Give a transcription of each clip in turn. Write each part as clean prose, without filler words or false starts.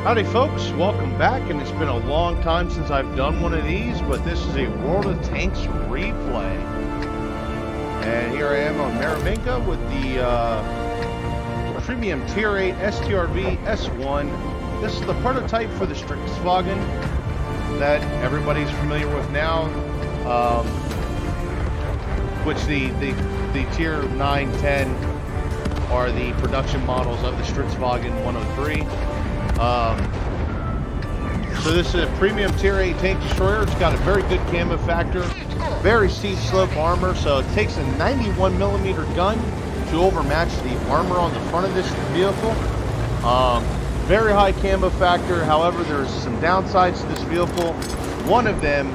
Howdy folks, welcome back, and it's been a long time since I've done one of these, but this is a World of Tanks replay. And here I am on Maravinka with the premium Tier 8 Strv S1. This is the prototype for the Strixwagen that everybody's familiar with now, which the Tier 9, 10 are the production models of the Strixwagen 103. So this is a premium Tier 8 tank destroyer. It's got a very good camo factor, very steep slope armor, so it takes a 91mm gun to overmatch the armor on the front of this vehicle. Very high camo factor. However, there's some downsides to this vehicle. One of them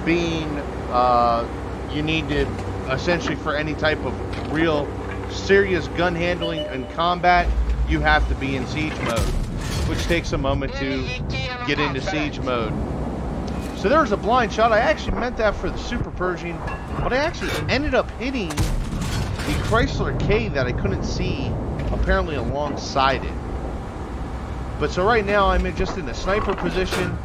being you need to, essentially for any type of real serious gun handling and combat, you have to be in siege mode, which takes a moment to get into siege mode. So there's a blind shot. I actually meant that for the Super Pershing, but I actually ended up hitting the Chrysler K that I couldn't see apparently alongside it. But so right now I'm just in a sniper position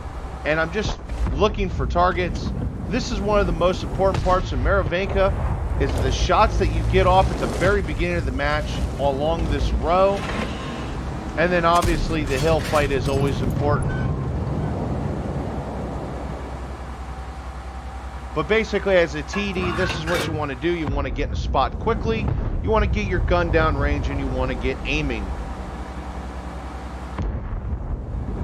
and I'm just looking for targets. This is one of the most important parts of Maravinka, is the shots that you get off at the very beginning of the match along this row. And then obviously the hill fight is always important. But basically as a TD, this is what you want to do. You want to get in a spot quickly. You want to get your gun down range and you want to get aiming.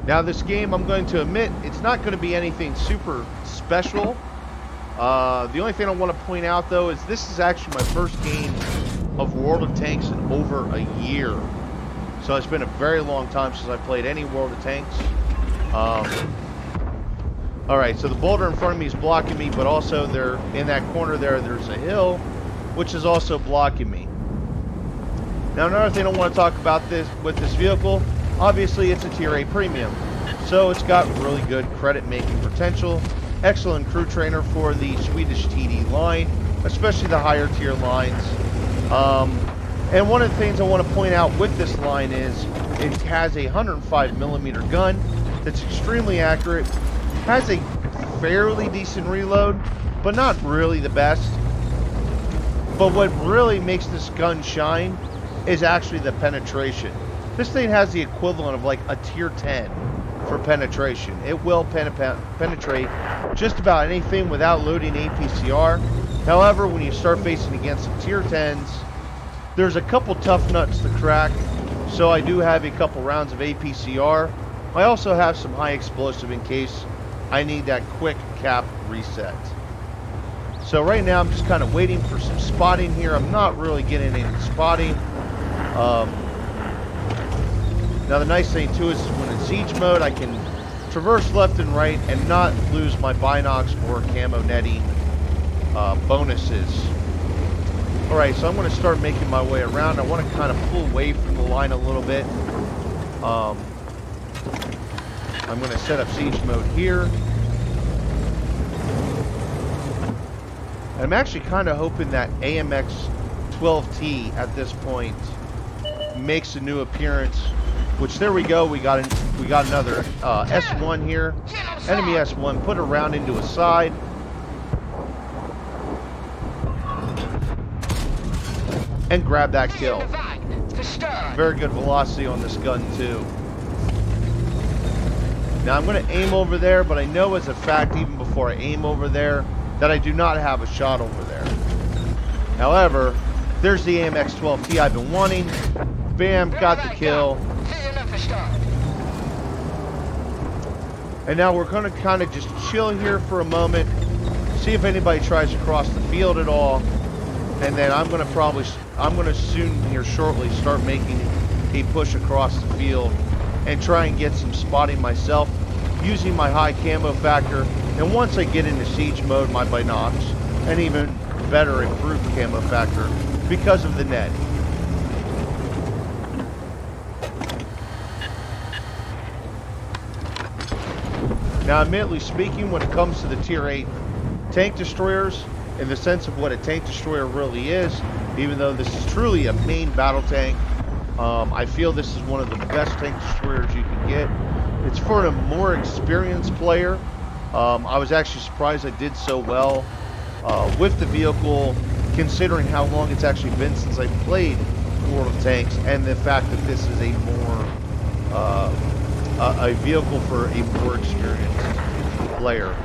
Now this game, I'm going to admit, it's not going to be anything super special. The only thing I want to point out though is this is actually my first game of World of Tanks in over a year. So it's been a very long time since I played any World of Tanks. Alright, so the boulder in front of me is blocking me, but also there in that corner there's a hill, which is also blocking me. Now another thing I want to talk about with this vehicle, obviously it's a Tier 8 Premium. So it's got really good credit making potential, excellent crew trainer for the Swedish TD line, especially the higher tier lines. And one of the things I want to point out with this line is it has a 105mm gun that's extremely accurate, has a fairly decent reload, but not really the best. But what really makes this gun shine is actually the penetration. This thing has the equivalent of like a Tier 10 for penetration. It will penetrate just about anything without loading APCR. However, when you start facing against some Tier 10s, there's a couple tough nuts to crack, so I do have a couple rounds of APCR. I also have some high explosive in case I need that quick cap reset. So right now I'm just kind of waiting for some spotting here. I'm not really getting any spotting. Now the nice thing too is when in siege mode I can traverse left and right and not lose my binocs or camo netting bonuses. Alright, so I'm going to start making my way around. I want to kind of pull away from the line a little bit. I'm going to set up siege mode here. And I'm actually kind of hoping that AMX 12T at this point makes a new appearance. Which, there we go, we got another S1 here. Enemy S1, put a round into a side. And grab that kill. Very good velocity on this gun too. Now I'm going to aim over there, but I know as a fact even before I aim over there that I do not have a shot over there. However, there's the AMX 12T I've been wanting. Bam, got the kill. And now we're going to kind of just chill here for a moment, see if anybody tries to cross the field at all. And then I'm going to soon here shortly start making a push across the field and try and get some spotting myself using my high camo factor. And once I get into siege mode, my binocs, and even better improved camo factor because of the net. Now, admittedly speaking, when it comes to the Tier 8 tank destroyers, in the sense of what a tank destroyer really is, even though this is truly a main battle tank, I feel this is one of the best tank destroyers you can get. It's for a more experienced player. I was actually surprised I did so well with the vehicle, considering how long it's actually been since I played World of Tanks, and the fact that this is a more a vehicle for a more experienced player.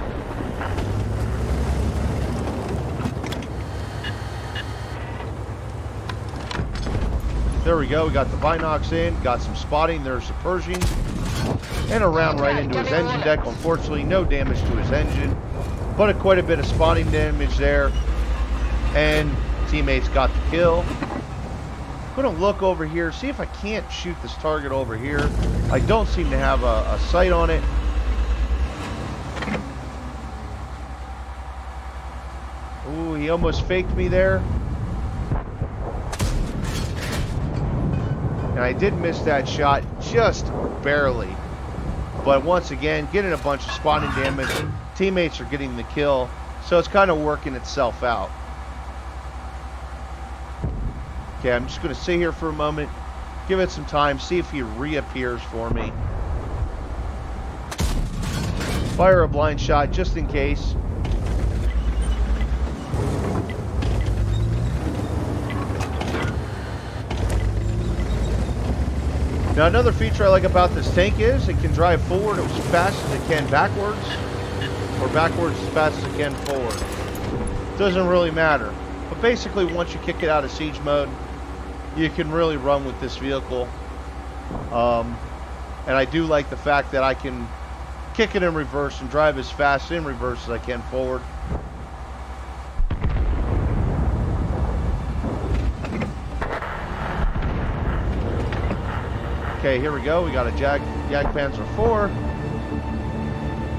There we go. We got the Binocs in, got some spotting. There's the Pershing, and a round right into his engine deck. Unfortunately, no damage to his engine, but quite a bit of spotting damage there. And teammates got the kill. I'm going to look over here, see if I can't shoot this target over here. I don't seem to have a sight on it. Ooh, he almost faked me there. And I did miss that shot just barely. But once again, getting a bunch of spotting damage. Teammates are getting the kill. So it's kind of working itself out. Okay, I'm just going to sit here for a moment. Give it some time. See if he reappears for me. Fire a blind shot just in case. Now another feature I like about this tank is it can drive forward as fast as it can backwards, or backwards as fast as it can forward. Doesn't really matter. But basically once you kick it out of siege mode, you can really run with this vehicle. And I do like the fact that I can kick it in reverse and drive as fast in reverse as I can forward. Okay, here we go. We got a Jagdpanzer IV.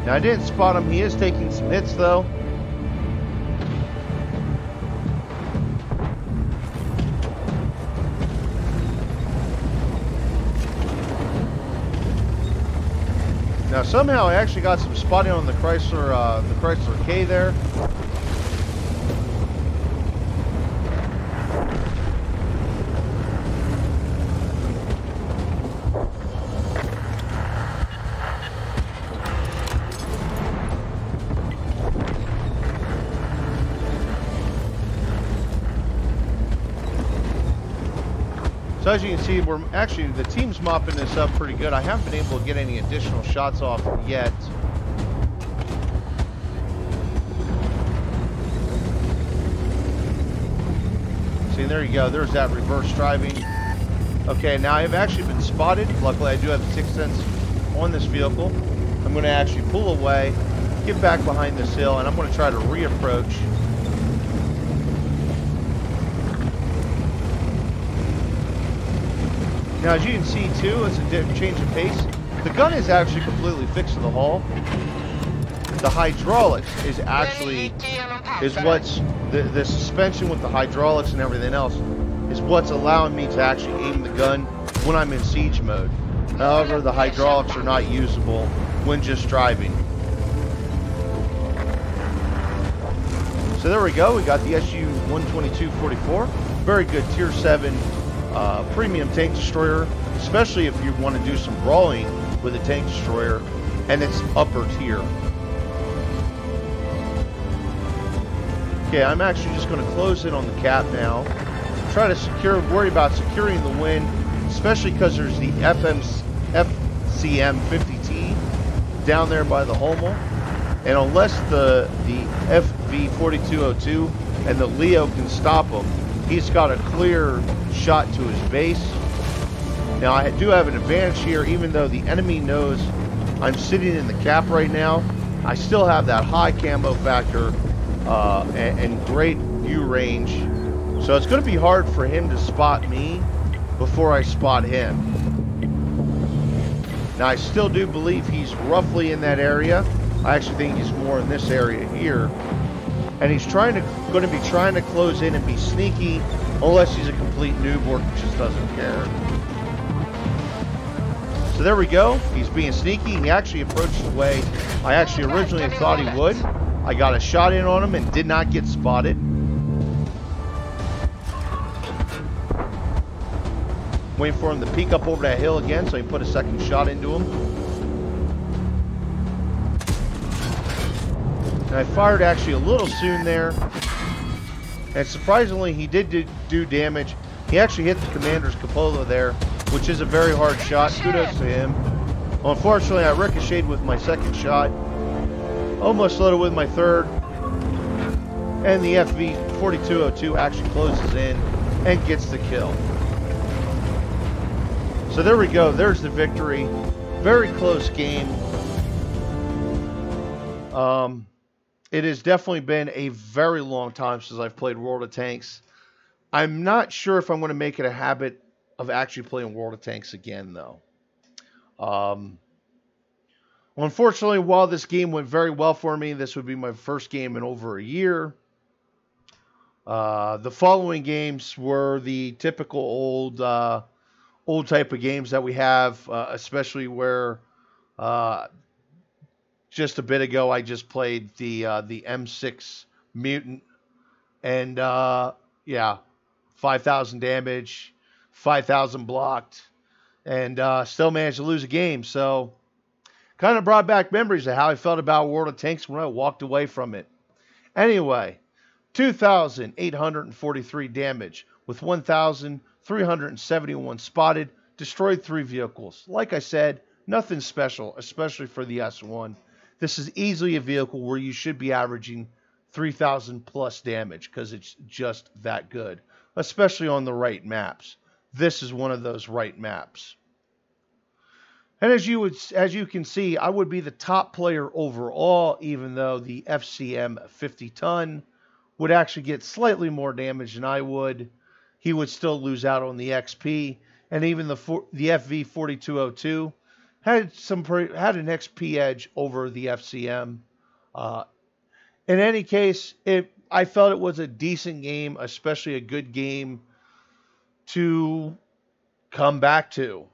Now I didn't spot him. He is taking some hits though. Now somehow I actually got some spotting on the Chrysler K there. So as you can see, we're actually, the team's mopping this up pretty good. I haven't been able to get any additional shots off yet. See, there you go. There's that reverse driving. Okay, now I've actually been spotted. Luckily, I do have the 6th sense on this vehicle. I'm going to actually pull away, get back behind this hill, and I'm going to try to reapproach. Now, as you can see, too, it's a change of pace. The gun is actually completely fixed to the hull. The hydraulics is actually, what's, the suspension with the hydraulics and everything else is what's allowing me to actually aim the gun when I'm in siege mode. However, the hydraulics are not usable when just driving. So there we go. We got the SU-122-44. Very good Tier 7 premium tank destroyer, especially if you want to do some brawling with a tank destroyer, and it's upper tier. Okay, I'm actually just going to close in on the cap now. Try to worry about securing the win, especially because there's the FCM 50T down there by the Hummel, and unless the FV4202 and the Leo can stop him, he's got a clear shot to his base. Now I do have an advantage here, even though the enemy knows I'm sitting in the cap right now. I still have that high camo factor and great view range, so it's going to be hard for him to spot me before I spot him. Now I still do believe he's roughly in that area. I actually think he's more in this area here. And he's going to be trying to close in and be sneaky, unless he's a complete noob or just doesn't care. So there we go. He's being sneaky. He actually approached the way I actually originally thought he would. I got a shot in on him and did not get spotted. Waiting for him to peek up over that hill again, so he put a second shot into him. And I fired actually a little soon there. And surprisingly, he did do damage. He actually hit the commander's cupola there, which is a very hard shot. Kudos to him. Unfortunately, I ricocheted with my second shot. Almost loaded with my third. And the FV-4202 actually closes in and gets the kill. So there we go. There's the victory. Very close game. It has definitely been a very long time since I've played World of Tanks. I'm not sure if I'm going to make it a habit of actually playing World of Tanks again, though. Unfortunately, while this game went very well for me, this would be my first game in over a year. The following games were the typical old type of games that we have, especially where just a bit ago I just played the M6 Mutant, and yeah, 5,000 damage, 5,000 blocked, and still managed to lose a game. So kind of brought back memories of how I felt about World of Tanks when I walked away from it. Anyway, 2,843 damage with 1,371 spotted, destroyed 3 vehicles. Like I said, nothing special, especially for the S1. This is easily a vehicle where you should be averaging 3,000 plus damage because it's just that good, especially on the right maps. This is one of those right maps. And as you can see, I would be the top player overall, even though the FCM 50 ton would actually get slightly more damage than I would. He would still lose out on the XP, and even the FV-4202 had an XP edge over the FCM. In any case, I felt it was a decent game, especially a good game to come back to.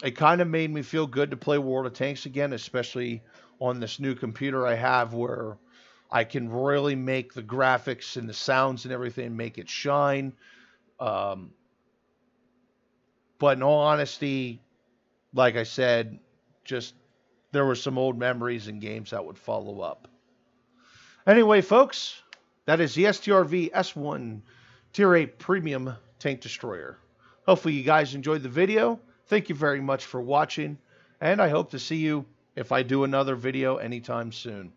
It kind of made me feel good to play World of Tanks again, especially on this new computer I have where I can really make the graphics and the sounds and everything, make it shine. But in all honesty, like I said, just there were some old memories and games that would follow up. Anyway, folks, that is the Strv S1 Tier 8 Premium Tank Destroyer. Hopefully you guys enjoyed the video. Thank you very much for watching, and I hope to see you if I do another video anytime soon.